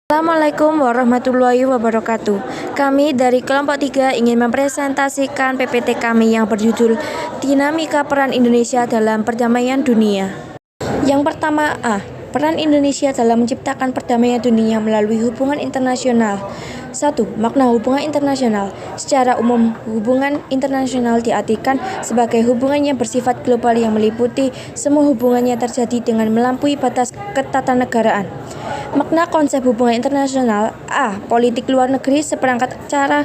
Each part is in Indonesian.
Assalamualaikum warahmatullahi wabarakatuh. Kami dari kelompok 3 ingin mempresentasikan PPT kami yang berjudul Dinamika Peran Indonesia dalam Perdamaian Dunia. Yang pertama A. Peran Indonesia dalam menciptakan perdamaian dunia melalui hubungan internasional. 1. Makna hubungan internasional. Secara umum, hubungan internasional diartikan sebagai hubungan yang bersifat global yang meliputi semua hubungannya terjadi dengan melampaui batas ketatanegaraan. Makna konsep hubungan internasional. A. Politik luar negeri seperangkat cara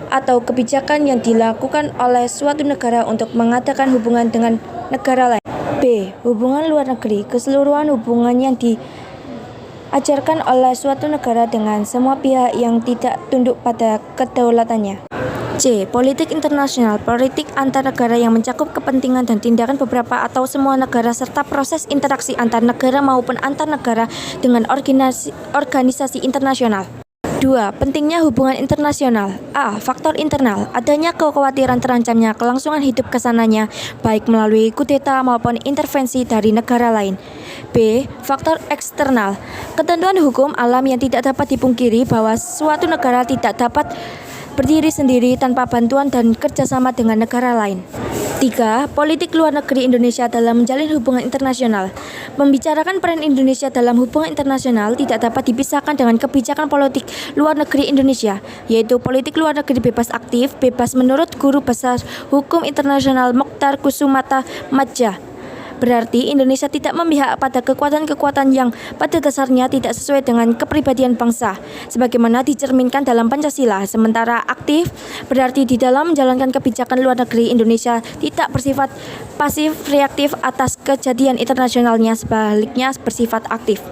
atau kebijakan yang dilakukan oleh suatu negara untuk mengadakan hubungan dengan negara lain. B. Hubungan luar negeri, keseluruhan hubungan yang diajarkan oleh suatu negara dengan semua pihak yang tidak tunduk pada kedaulatannya. C. Politik internasional, politik antar negara yang mencakup kepentingan dan tindakan beberapa atau semua negara serta proses interaksi antar negara maupun antar negara dengan organisasi internasional. 2. Pentingnya hubungan internasional. A. Faktor internal. Adanya kekhawatiran terancamnya kelangsungan hidup kesananya, baik melalui kudeta maupun intervensi dari negara lain. B. Faktor eksternal. Ketentuan hukum alam yang tidak dapat dipungkiri bahwa suatu negara tidak dapat berdiri sendiri tanpa bantuan dan kerjasama dengan negara lain. 3. Politik luar negeri Indonesia dalam menjalin hubungan internasional. Membicarakan peran Indonesia dalam hubungan internasional tidak dapat dipisahkan dengan kebijakan politik luar negeri Indonesia, yaitu politik luar negeri bebas aktif, bebas menurut Guru Besar Hukum Internasional Mokhtar Kusumata Madja. Berarti Indonesia tidak memihak pada kekuatan-kekuatan yang pada dasarnya tidak sesuai dengan kepribadian bangsa, sebagaimana dicerminkan dalam Pancasila. Sementara aktif berarti di dalam menjalankan kebijakan luar negeri Indonesia tidak bersifat pasif reaktif atas kejadian internasionalnya, sebaliknya bersifat aktif.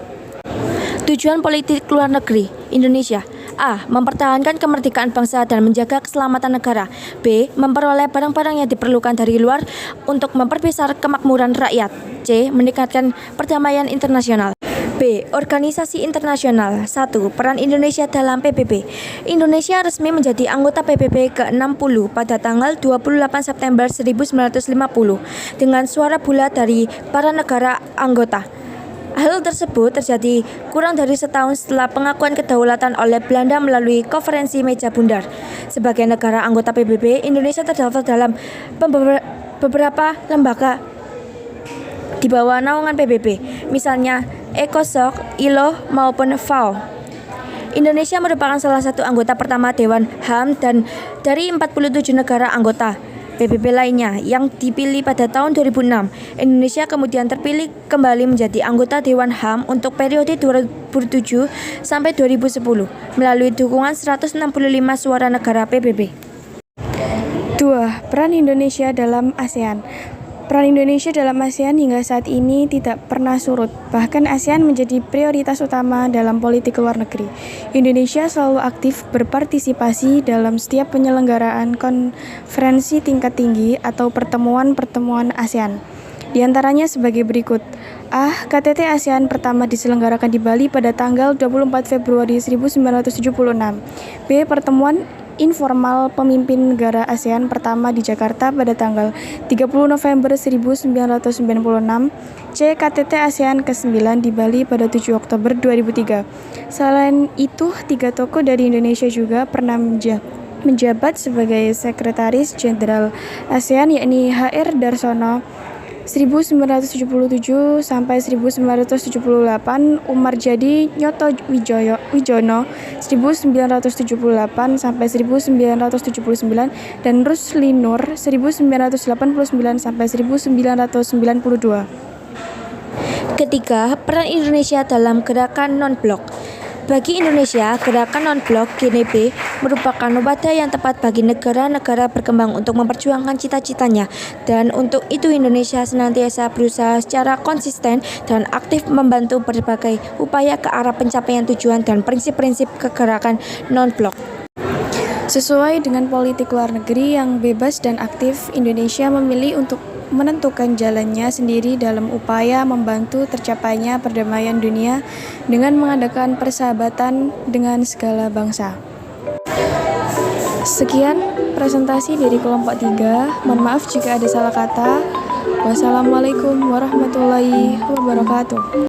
Tujuan politik luar negeri Indonesia. A. Mempertahankan kemerdekaan bangsa dan menjaga keselamatan negara. B. Memperoleh barang-barang yang diperlukan dari luar untuk memperbesar kemakmuran rakyat. C. Meningkatkan perdamaian internasional. B. Organisasi internasional. 1. Peran Indonesia dalam PBB. Indonesia resmi menjadi anggota PBB ke-60 pada tanggal 28 September 1950 dengan suara bulat dari para negara anggota. Hal tersebut terjadi kurang dari setahun setelah pengakuan kedaulatan oleh Belanda melalui Konferensi Meja Bundar. Sebagai negara anggota PBB, Indonesia terdaftar dalam beberapa lembaga di bawah naungan PBB, misalnya ECOSOC, ILO, maupun FAO. Indonesia merupakan salah satu anggota pertama Dewan HAM dan dari 47 negara anggota PBB lainnya yang dipilih pada tahun 2006, Indonesia kemudian terpilih kembali menjadi anggota Dewan HAM untuk periode 2007 sampai 2010 melalui dukungan 165 suara negara PBB. 2. Peran Indonesia dalam ASEAN. Peran Indonesia dalam ASEAN hingga saat ini tidak pernah surut. Bahkan ASEAN menjadi prioritas utama dalam politik luar negeri. Indonesia selalu aktif berpartisipasi dalam setiap penyelenggaraan konferensi tingkat tinggi atau pertemuan-pertemuan ASEAN. Di antaranya sebagai berikut. A. KTT ASEAN pertama diselenggarakan di Bali pada tanggal 24 Februari 1976. B. Pertemuan informal pemimpin negara ASEAN pertama di Jakarta pada tanggal 30 November 1996. C. KTT ASEAN ke-9 di Bali pada 7 Oktober 2003. Selain itu, 3 tokoh dari Indonesia juga pernah menjabat sebagai Sekretaris Jenderal ASEAN, yakni H.R. Darsono 1977 sampai 1978, Umar Jadi Nyoto Wijono 1978 sampai 1979, dan Rusli Nur 1989 sampai 1992. Ketiga, peran Indonesia dalam gerakan non-blok. Bagi Indonesia, gerakan non-blok GNB merupakan wadah yang tepat bagi negara-negara berkembang untuk memperjuangkan cita-citanya, dan untuk itu Indonesia senantiasa berusaha secara konsisten dan aktif membantu berbagai upaya ke arah pencapaian tujuan dan prinsip-prinsip kegerakan non-blok. Sesuai dengan politik luar negeri yang bebas dan aktif, Indonesia memilih untuk menentukan jalannya sendiri dalam upaya membantu tercapainya perdamaian dunia dengan mengadakan persahabatan dengan segala bangsa. Sekian presentasi dari kelompok 3. Mohon maaf jika ada salah kata. Wassalamualaikum warahmatullahi wabarakatuh.